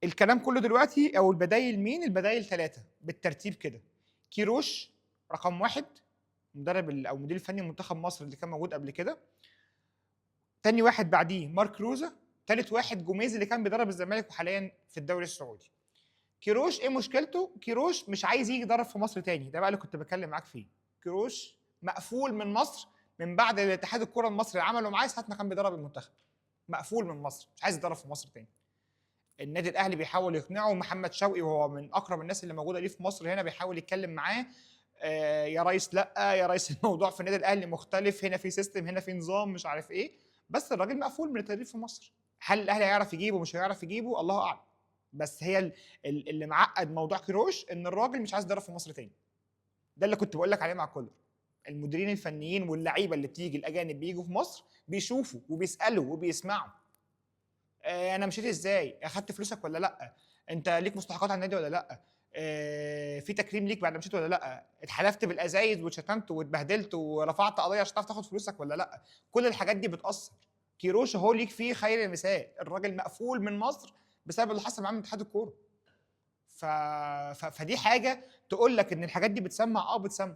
الكلام كله دلوقتي او البدايل مين؟ البدايل 3 بالترتيب كده. كيروش رقم 1 مدرب او مدير الفني لمنتخب مصر اللي كان موجود قبل كده. تاني واحد بعديه مارك روزا. تالت واحد جوميز اللي كان بيدرب الزمالك وحاليا في الدوري السعودي. كيروش ايه مشكلته؟ كيروش مش عايز يجي يدرب في مصر تاني، ده بقى اللي كنت بتكلم معاك فيه. كيروش مقفول من مصر من بعد اللي اتحاد الكره المصري عمله معاه ساعه ما كان بيدرب المنتخب. مقفول من مصر، مش عايز يدرب في مصر تاني. النادي الاهلي بيحاول يقنعه، محمد شوقي وهو من اقرب الناس اللي موجوده ليه في مصر هنا بيحاول يتكلم معاه. يا ريس لا يا ريس الموضوع في النادي الاهلي مختلف، هنا في سيستم، هنا في نظام، مش عارف ايه. بس الراجل مقفول من التدريب في مصر. هل الاهلي هيعرف يجيبه مش هيعرف يجيبه الله اعلم. بس هي اللي معقد موضوع كيروش ان الراجل مش عايز يدرب في مصر تاني. ده اللي كنت بقول لك عليه مع كولر. المديرين الفنيين واللعيبه اللي بتيجي الاجانب بيجوا في مصر بيشوفوا وبيسالوا وبيسمعوا. انا مشيت ازاي؟ اخدت فلوسك ولا لا؟ انت ليك مستحقات على النادي ولا لا؟ في تكريم ليك بعد ما مشيت ولا لا؟ اتحلفت بالازايز واتشتمت واتبهدلت ورفعت قضيه عشان تعرف تاخد فلوسك ولا لا؟ كل الحاجات دي بتاثر. كيروش هو ليك فيه خير المثال، الراجل مقفول من مصر بسبب اللي حصل معاه من اتحاد الكوره. فدي حاجه تقول لك ان الحاجات دي بتسمع، بتسمع.